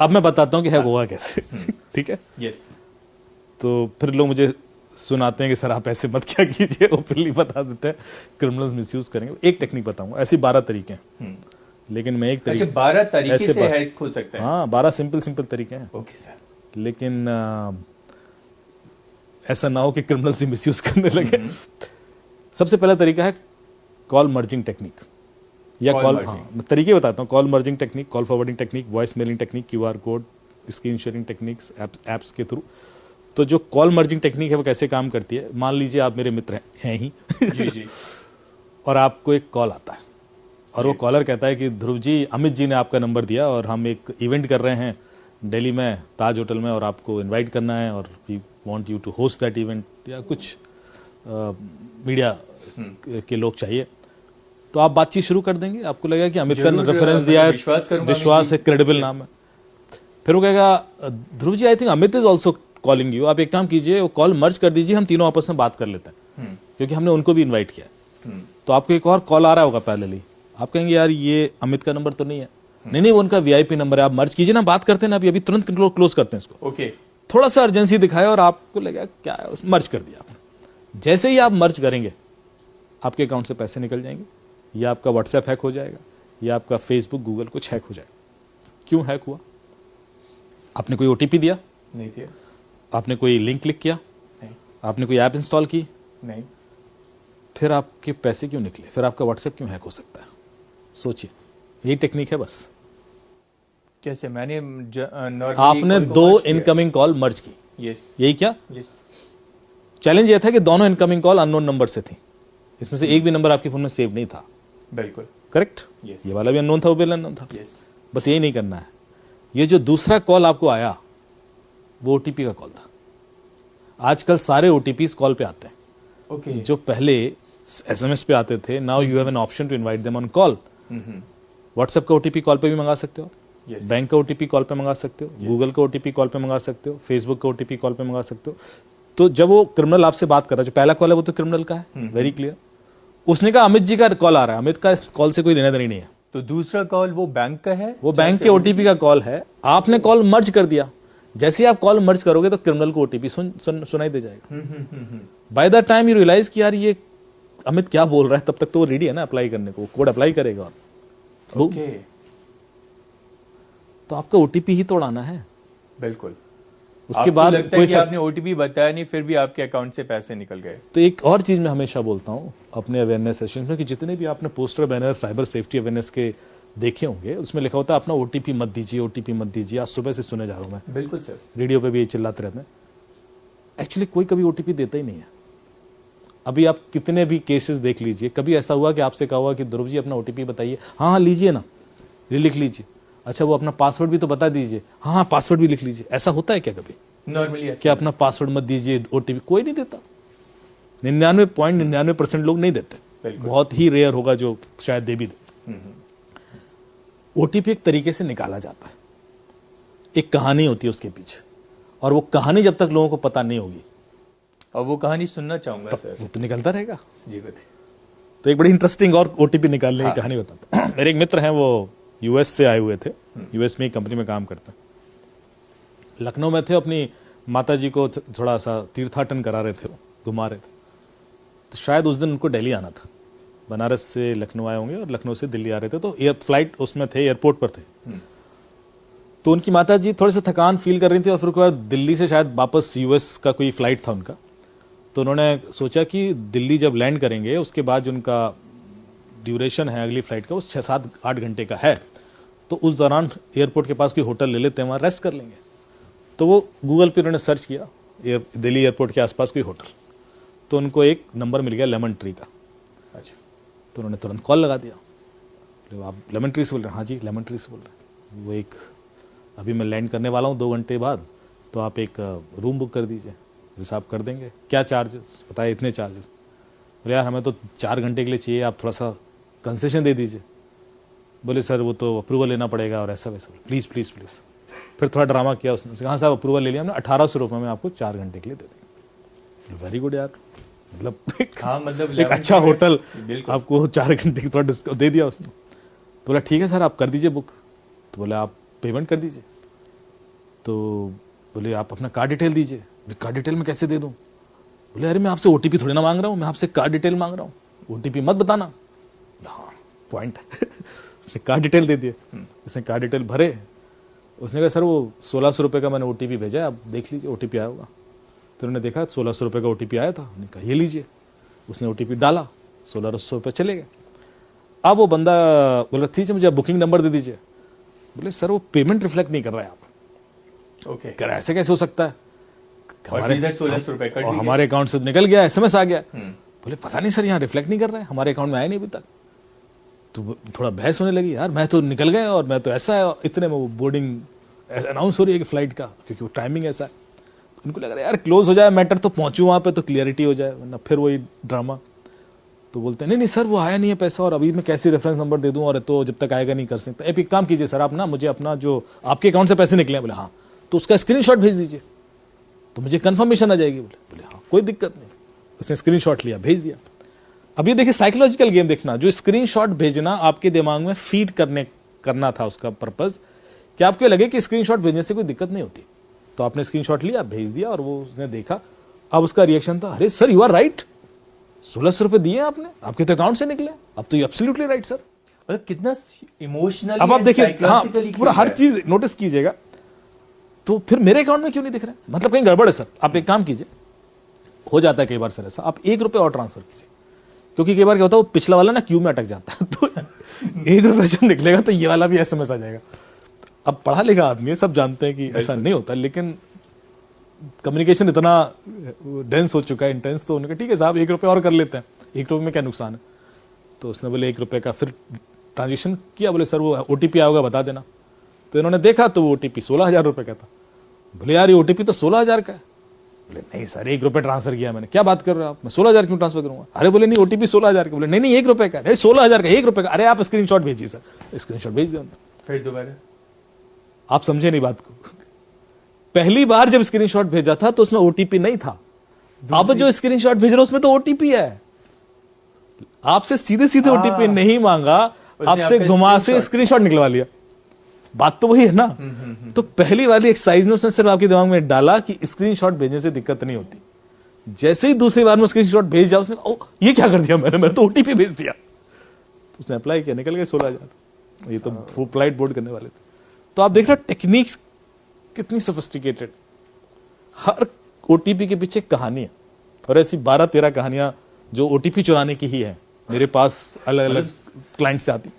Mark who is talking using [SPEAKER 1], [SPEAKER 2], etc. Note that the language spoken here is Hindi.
[SPEAKER 1] अब मैं बताता हूँ कि हैक होगा कैसे। ठीक है,
[SPEAKER 2] यस।
[SPEAKER 1] तो फिर लोग मुझे सुनाते हैं कि सर आप ऐसे मत क्या कीजिए, ओपनली बता देते हैं क्रिमिनल्स मिसयूज करेंगे। एक टेक्निक बताऊंगा, ऐसी 12 तरीके हैं, लेकिन मैं एक तरीके,
[SPEAKER 2] अच्छा 12 तरीके
[SPEAKER 1] ऐसे
[SPEAKER 2] से हैक हो सकता है?
[SPEAKER 1] हाँ 12 सिंपल तरीके हैं।
[SPEAKER 2] Okay sir.
[SPEAKER 1] लेकिन ऐसा ना हो कि क्रिमिनल्स भी मिसयूज करने लगे। सबसे पहला तरीका है कॉल मर्जिंग टेक्निक, या कॉल, हाँ तरीके बताता हूँ। Call merging technique, call forwarding technique, voice mailing technique, QR code, screen sharing techniques apps के थ्रू। तो जो कॉल मर्जिंग टेक्निक है वो कैसे काम करती है, मान लीजिए आप मेरे मित्र हैं ही
[SPEAKER 2] जी
[SPEAKER 1] और आपको एक कॉल आता है और वो कॉलर कहता है कि ध्रुव जी, अमित जी ने आपका नंबर दिया और हम एक इवेंट कर रहे हैं दिल्ली में ताज होटल में और आपको इनवाइट करना है और we want you to host that event, या कुछ मीडिया के लोग चाहिए। तो आप बातचीत शुरू कर देंगे, आपको लगेगा कि अमित का रेफरेंस दिया है, विश्वास है, क्रेडिबल नाम है। फिर वो कहेगा Dhruv ji I think Amit is also calling you, आप एक काम कीजिए वो कॉल मर्ज कर दीजिए, हम तीनों आपस में बात कर लेते हैं, क्योंकि हमने उनको भी इन्वाइट किया। तो आपको एक और कॉल आ रहा होगा पैरेलली, आप कहेंगे यार ये अमित का नंबर तो नहीं है, नहीं वो उनका VIP नंबर है, आप मर्ज कीजिए ना, बात करते हैं ना अभी तुरंत क्लोज करते हैं इसको।
[SPEAKER 2] ओके।
[SPEAKER 1] थोड़ा सा अर्जेंसी दिखाया और आपको लगा क्या है, मर्ज कर दिया आपने। जैसे ही आप मर्ज करेंगे आपके अकाउंट से पैसे निकल जाएंगे, या आपका व्हाट्सएप हैक हो जाएगा, या आपका फेसबुक गूगल कुछ हैक हो जाएगा। क्यों हैक हुआ? आपने कोई OTP दिया
[SPEAKER 2] नहीं दिया,
[SPEAKER 1] आपने कोई लिंक क्लिक किया
[SPEAKER 2] नहीं,
[SPEAKER 1] आपने कोई ऐप इंस्टॉल की
[SPEAKER 2] नहीं,
[SPEAKER 1] फिर आपके पैसे क्यों निकले, फिर आपका व्हाट्सएप क्यों हैक हो सकता है? सोचिए, यही टेक्निक है बस।
[SPEAKER 2] कैसे? मैंने
[SPEAKER 1] आपने 2 इनकमिंग कॉल मर्ज की,
[SPEAKER 2] यस,
[SPEAKER 1] यही क्या?
[SPEAKER 2] यस।
[SPEAKER 1] चैलेंज यह था कि दोनों इनकमिंग कॉल अननोन नंबर से थी, इसमें से एक भी नंबर आपके फोन में सेव नहीं था।
[SPEAKER 2] बिल्कुल
[SPEAKER 1] करेक्ट,
[SPEAKER 2] yes.
[SPEAKER 1] ये वाला भी अननोन था, वो भी अननोन था।
[SPEAKER 2] yes.
[SPEAKER 1] बस यही नहीं करना है। ये जो दूसरा कॉल आपको आया वो OTP का कॉल था। आजकल सारे OTPs कॉल पे आते हैं।
[SPEAKER 2] okay.
[SPEAKER 1] जो पहले SMS पे आते थे, now you have an option to invite them on call. WhatsApp का OTP कॉल पे भी मंगा सकते हो,
[SPEAKER 2] yes.
[SPEAKER 1] बैंक का OTP कॉल पे मंगा सकते हो, गूगल का OTP कॉल पे मंगा सकते हो, फेसबुक का OTP कॉल पे मंगा सकते हो। तो जब वो क्रिमिनल आपसे बात कर रहा है, जो पहला कॉल है वो तो क्रिमिनल का है, वेरी क्लियर। उसने कहा अमित जी का कॉल आ रहा है, अमित का इस कॉल से कोई लेना देना नहीं है।
[SPEAKER 2] तो दूसरा कॉल वो बैंक का है,
[SPEAKER 1] वो बैंक के OTP का कॉल है, आपने कॉल मर्ज कर दिया। जैसे ही आप कॉल मर्ज करोगे तो क्रिमिनल को OTP सुनाई दे जाएगा। By the time you realise कि यार ये अमित क्या बोल रहा है, तब तक तो वो रेडी है ना अप्लाई करने को, कोड अप्लाई करेगा और
[SPEAKER 2] ओके।
[SPEAKER 1] तो आपका OTP ही तोड़ाना है।
[SPEAKER 2] बिल्कुल।
[SPEAKER 1] उसके बाद
[SPEAKER 2] लगता है कि आपने OTP बताया नहीं, फिर भी आपके अकाउंट से पैसे निकल गए।
[SPEAKER 1] तो एक और चीज मैं हमेशा बोलता हूं अपने अवेयरनेस सेशन में कि जितने भी आपने poster banner cyber safety awareness के देखे होंगे, उसमें लिखा होता है अपना OTP मत दीजिए, OTP मत दीजिए। आज सुबह से सुने जा रहा हूं मैं,
[SPEAKER 2] बिल्कुल सर,
[SPEAKER 1] रेडियो पे भी ये चिल्लाते रहते हैं। एक्चुअली कोई कभी OTP देता ही नहीं है। अभी आप कितने भी केसेस देख लीजिए, कभी ऐसा हुआ कि आपसे कहा हुआ कि ध्रुव जी अपना OTP बताइए, हाँ लीजिए ना, ये लिख लीजिए। अच्छा वो अपना पासवर्ड भी तो बता दीजिए, हाँ पासवर्ड भी लिख लीजिए। ऐसा होता है क्या कभी?
[SPEAKER 2] नॉर्मली
[SPEAKER 1] क्या अपना पासवर्ड मत दीजिए, OTP कोई नहीं देता। 99.99% लोग नहीं देते, बहुत ही रेयर होगा जो शायद दे भी दे। OTP एक तरीके से निकाला जाता है, एक कहानी होती है उसके पीछे, और वो कहानी जब तक लोगों को पता नहीं होगी,
[SPEAKER 2] और वो कहानी सुनना चाहूंगा सर,
[SPEAKER 1] वो तो निकलता रहेगा।
[SPEAKER 2] जी बताइए।
[SPEAKER 1] तो एक बड़ी इंटरेस्टिंग और OTP निकालने की कहानी बताता हूं। मेरे एक मित्र हैं, वो US से आए हुए थे, US में एक कंपनी में काम करते हैं। लखनऊ में थे, अपनी माता जी को थोड़ा सा तीर्थाटन करा रहे थे, घुमा रहे थे। तो शायद उस दिन उनको दिल्ली आना था, बनारस से लखनऊ आए होंगे और लखनऊ से दिल्ली आ रहे थे। तो फ्लाइट उसमें थे, एयरपोर्ट पर थे। तो उनकी माता जी थोड़े से थकान फील कर रही थी और फिर उसके बाद दिल्ली से शायद वापस US का कोई फ्लाइट था उनका। तो उन्होंने सोचा कि दिल्ली जब लैंड करेंगे उसके बाद जो उनका ड्यूरेशन है अगली फ्लाइट का, वो 6-7-8 घंटे का है, तो उस दौरान एयरपोर्ट के पास कोई होटल ले लेते हैं, वहाँ रेस्ट कर लेंगे। तो वो गूगल पे उन्होंने सर्च किया दिल्ली एयरपोर्ट के आसपास कोई होटल, तो उनको एक नंबर मिल गया लेमन ट्री का।
[SPEAKER 2] अच्छा।
[SPEAKER 1] तो उन्होंने तुरंत कॉल लगा दिया, आप लेमन ट्री से बोल रहे हैं? हाँ जी लेमन ट्री से बोल रहे हैं। वो एक अभी मैं लैंड करने वाला हूँ 2 घंटे बाद, तो आप एक रूम बुक कर दीजिए। साहब कर देंगे, क्या चार्जेस? बताए इतने चार्जेस। बोले यार हमें तो 4 घंटे के लिए चाहिए, आप थोड़ा सा कंसेशन दे दीजिए। बोले सर वो तो अप्रूवल लेना पड़ेगा और ऐसा वैसा। Please please please. फिर थोड़ा ड्रामा किया उसने, कहा साहब अप्रूवल ले लिया हमने, 1800 रुपये में आपको 4 घंटे के लिए दे देंगे। वेरी गुड यार, मतलब
[SPEAKER 2] मतलब
[SPEAKER 1] एक अच्छा होटल आपको 4 घंटे की थोड़ा डिस्काउंट दे दिया उसने। तो बोला ठीक है सर आप कर दीजिए बुक। तो बोला आप पेमेंट कर दीजिए। तो बोले आप अपना कार्ड डिटेल दीजिए। बोले कार्ड डिटेल में कैसे दे दूं? बोले अरे मैं आपसे ओटीपी थोड़ी ना मांग रहा हूँ, मैं आपसे कार्ड डिटेल मांग रहा हूँ, ओटीपी मत बताना। हाँ पॉइंट है। उसने कार्ड डिटेल दे दिए, उसने कार्ड डिटेल भरे। उसने कहा सर वो 1600 रुपये का मैंने ओटीपी भेजा है, आप देख लीजिए ओटीपी आया होगा। तो उन्होंने देखा 1600 रुपये का ओटीपी आया था। उन्होंने कहा ये लीजिए। उसने ओटीपी डाला, 1600 रुपये चले गए। अब वो बंदा बोला ठीक है मुझे आप बुकिंग नंबर दे दीजिए। बोले सर वो पेमेंट रिफ्लेक्ट नहीं कर रहा है आप।
[SPEAKER 2] ओके,
[SPEAKER 1] कह रहा ऐसे कैसे हो सकता है?
[SPEAKER 2] और इधर 1600 रुपए कट
[SPEAKER 1] और
[SPEAKER 2] दिए।
[SPEAKER 1] हमारे अकाउंट से निकल गया, एसएमएस आ गया। बोले पता नहीं सर यहाँ रिफ्लेक्ट नहीं कर रहा है, हमारे अकाउंट में आया नहीं अभी तक। तो थोड़ा बहस होने लगी, यार मैं तो निकल गए और मैं तो ऐसा है। और इतने में वो बोर्डिंग अनाउंस हो रही है कि फ्लाइट का, क्योंकि वो टाइमिंग ऐसा है। तो उनको लग रहा है यार क्लोज हो जाए मैटर तो पहुंचूं वहां पे तो क्लियरिटी हो जाए, वरना फिर वही ड्रामा। तो बोलते हैं नहीं नहीं सर वो आया नहीं है पैसा, और अभी मैं कैसे रेफरेंस नंबर दे दूं, और तो जब तक आएगा नहीं कर सकते। एक काम कीजिए सर आप ना मुझे अपना जो आपके अकाउंट से पैसे निकले हैं, बोले हाँ, तो उसका स्क्रीनशॉट भेज दीजिए तो मुझे कंफर्मेशन आ जाएगी। बोले हाँ कोई दिक्कत नहीं। उसने स्क्रीनशॉट लिया, भेज दिया। अब ये देखिए साइकोलॉजिकल गेम देखना, जो स्क्रीनशॉट भेजना आपके दिमाग में फीड करना था उसका पर्पस, कि आपको लगे कि स्क्रीनशॉट भेजने से कोई दिक्कत नहीं होती। तो आपने स्क्रीनशॉट लिया, भेज दिया, और वो उसने देखा। अब उसका रिएक्शन था अरे सर यू आर राइट, 1600 रुपए दिए आपने, आपके तो अकाउंट से निकले, अब तो यू एब्सोल्युटली राइट सर।
[SPEAKER 2] मतलब कितना इमोशनल।
[SPEAKER 1] अब आप देखिए हाँ पूरा हर चीज नोटिस कीजिएगा। तो फिर मेरे अकाउंट में क्यों नहीं दिख रहा है, मतलब कहीं गड़बड़ है सर। आप एक काम कीजिए, हो जाता है कई बार सर ऐसा, आप 1 रुपये और ट्रांसफर कीजिए, क्योंकि कई बार क्या होता है वो पिछला वाला ना क्यू में अटक जाता है। तो 1 रुपये जब निकलेगा तो ये वाला भी एसएमएस आ जाएगा। अब पढ़ा लिखा आदमी है, सब जानते हैं कि ऐसा नहीं होता, लेकिन कम्युनिकेशन इतना डेंस हो चुका है, इंटेंस। तो उन्होंने कहा ठीक है साहब 1 रुपये और कर लेते हैं, 1 रुपये में क्या नुकसान है। तो उसने बोले 1 रुपये का फिर ट्रांजेक्शन किया। बोले सर वो ओटीपी आया होगा बता देना। तो इन्होंने देखा तो वो ओटीपी 16,000 रुपये का था। बोले यार ये ओटीपी तो 16,000 का है। बोले नहीं सर 1 रुपये ट्रांसफर किया मैंने। क्या बात कर रहे हो आप, मैं 16,000 क्यों ट्रांसफर करूंगा? अरे बोले नहीं ओटीपी 16,000 का। बोले नहीं नहीं 1 रुपये का, नहीं 16,000 का, 1 रुपये का। अरे आप स्क्रीनशॉट भेजिए सर। स्क्रीनशॉट भेज दिया।
[SPEAKER 2] फिर दोबारा
[SPEAKER 1] आप समझे नहीं बात को। पहली बार जब स्क्रीनशॉट भेजा था तो उसमें ओटीपी नहीं था, अब जो स्क्रीनशॉट भेज रहे हो उसमें तो ओटीपी है। आपसे सीधे सीधे ओटीपी नहीं मांगा, आपसे घुमा से स्क्रीनशॉट निकलवा लिया। बात तो वही है ना। तो पहली वाली एक्सरसाइज में उसने सिर्फ आपके दिमाग में डाला कि स्क्रीनशॉट भेजने से दिक्कत नहीं होती। जैसे ही दूसरी बार में स्क्रीनशॉट भेज जाओ, उसने ओ ये क्या कर दिया मैंने तो ओटीपी भेज दिया। तो उसने अप्लाई किया, निकल गए 16,000। ये तो वो फ्लाइट बोर्ड करने वाले थे। तो आप देख रहे हो टेक्निक्स कितनी सोफिस्टिकेटेड। हर ओटीपी के पीछे कहानी है, और ऐसी 12-13 कहानियां जो ओटीपी चुराने की ही है मेरे पास अलग अलग क्लाइंट से आती।